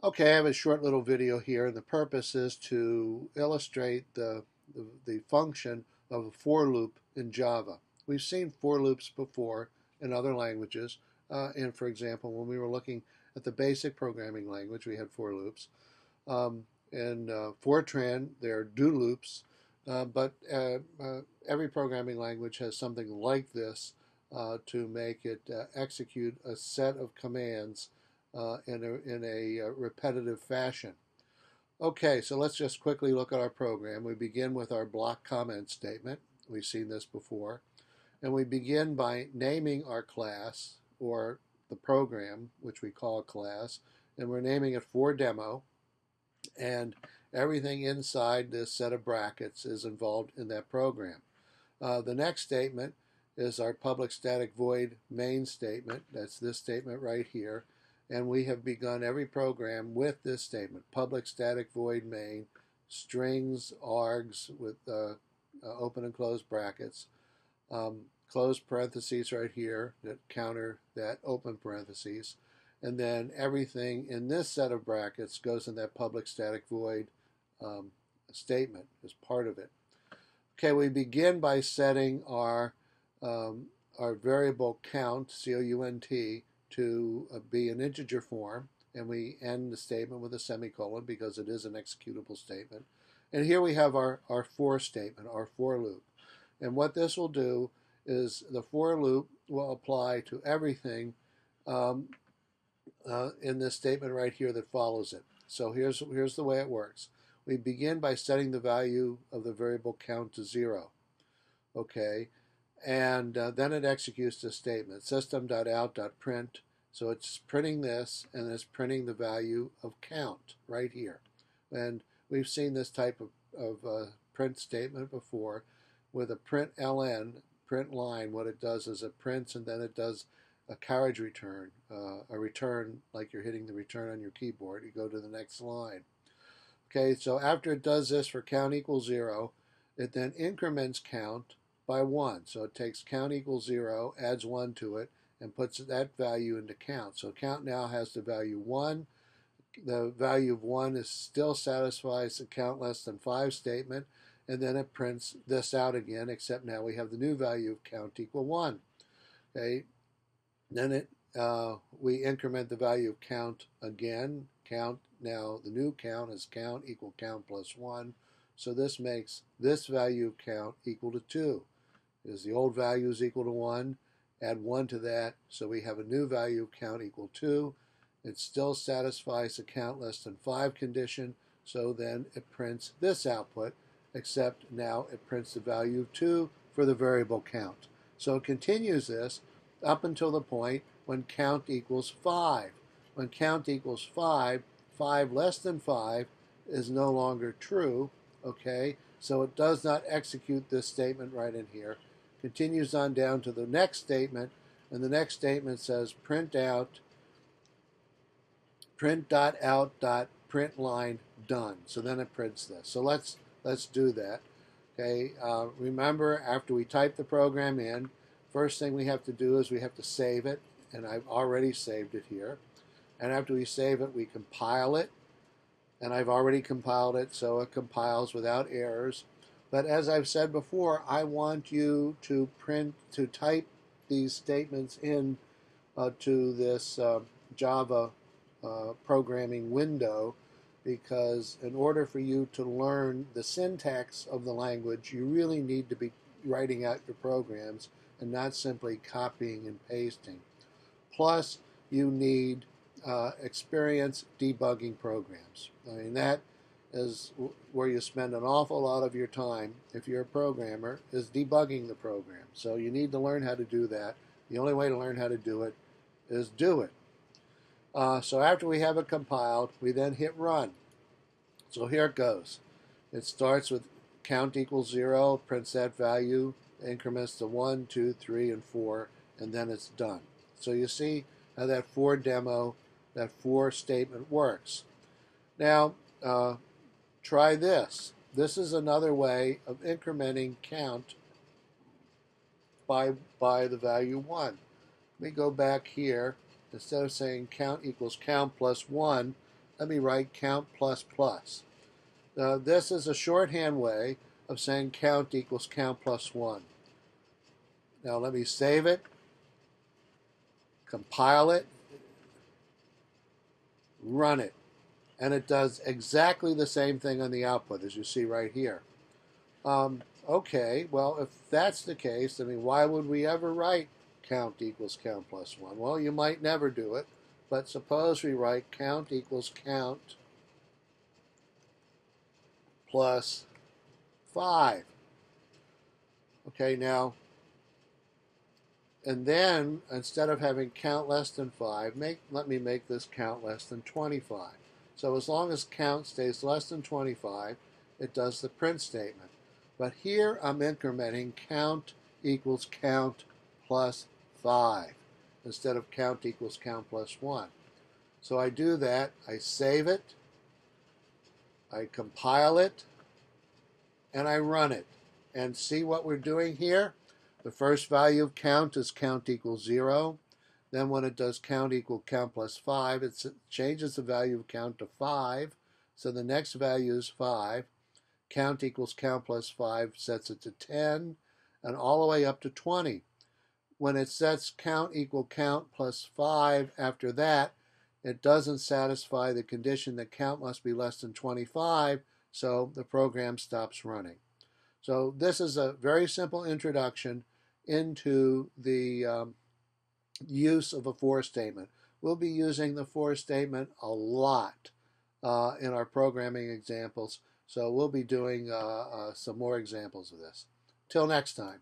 Okay, I have a short little video here, and the purpose is to illustrate the function of a for loop in Java. We've seen for loops before in other languages, and for example, when we were looking at the basic programming language, we had for loops. In Fortran, there are do loops, but every programming language has something like this to make it execute a set of commands in a repetitive fashion. Okay, so let's just quickly look at our program. We begin with our block comment statement. We've seen this before. And we begin by naming our class, or the program, which we call a class, and we're naming it for demo. And everything inside this set of brackets is involved in that program. The next statement is our public static void main statement. That's this statement right here. And we have begun every program with this statement: public static void main, strings, args with open and closed brackets, closed parentheses right here that counter that open parentheses, and then everything in this set of brackets goes in that public static void statement as part of it. Okay, we begin by setting our variable count, C-O-U-N-T, to be an integer form, and we end the statement with a semicolon because it is an executable statement. And here we have our for statement, our for loop. And what this will do is the for loop will apply to everything in this statement right here that follows it. So here's the way it works. We begin by setting the value of the variable count to 0. Okay, and then it executes the statement, system.out.print. So it's printing this, and it's printing the value of count right here. And we've seen this type of print statement before with a print ln, print line. What it does is it prints, and then it does a carriage return, a return like you're hitting the return on your keyboard. You go to the next line. Okay, so after it does this for count equals 0, it then increments count by 1. So it takes count equals 0, adds 1 to it, and puts that value into count. So count now has the value 1. The value of 1 is still satisfies the count less than 5 statement, and then it prints this out again, except now we have the new value of count equal 1. Okay, then we increment the value of count again. Count now, the new count is count equal count plus 1. So this makes this value of count equal to 2. Because the old value is equal to 1, add 1 to that, so we have a new value of count equal 2. It still satisfies the count less than 5 condition, so then it prints this output, except now it prints the value of 2 for the variable count. So it continues this up until the point when count equals 5. When count equals 5, 5 less than 5 is no longer true, okay? So it does not execute this statement right in here. Continues on down to the next statement, and the next statement says print.out.println done. So then it prints this. So let's do that. Okay. Remember, after we type the program in, first thing we have to do is we have to save it, and I've already saved it here. And after we save it, we compile it, and I've already compiled it, so it compiles without errors. But as I've said before, I want you to type these statements in to this Java programming window, because in order for you to learn the syntax of the language, you really need to be writing out your programs and not simply copying and pasting. Plus, you need experience debugging programs. I mean, that is where you spend an awful lot of your time, if you're a programmer, is debugging the program. So you need to learn how to do that. The only way to learn how to do it is do it. So after we have it compiled, we then hit run. So here it goes. It starts with count equals 0, prints that value, increments to 1, 2, 3, and 4, and then it's done. So you see how that for demo, that for statement works. Now, try this. This is another way of incrementing count by the value 1. We go back here. Instead of saying count equals count plus 1, let me write count plus plus. Now, this is a shorthand way of saying count equals count plus 1. Now let me save it, compile it, run it. And it does exactly the same thing on the output as you see right here. Okay, well, if that's the case, I mean, why would we ever write count equals count plus 1? Well, you might never do it, but suppose we write count equals count plus 5. Okay, now, and then instead of having count less than 5, let me make this count less than 25. So as long as count stays less than 25, it does the print statement. But here I'm incrementing count equals count plus 5 instead of count equals count plus 1. So I do that, I save it, I compile it, and I run it. And see what we're doing here? The first value of count is count equals 0. Then when it does count equal count plus 5, it changes the value of count to 5. So the next value is 5. Count equals count plus 5 sets it to 10, and all the way up to 20. When it sets count equal count plus 5 after that, it doesn't satisfy the condition that count must be less than 25, so the program stops running. So this is a very simple introduction into the use of a for statement. We'll be using the for statement a lot in our programming examples, so we'll be doing some more examples of this. Till next time.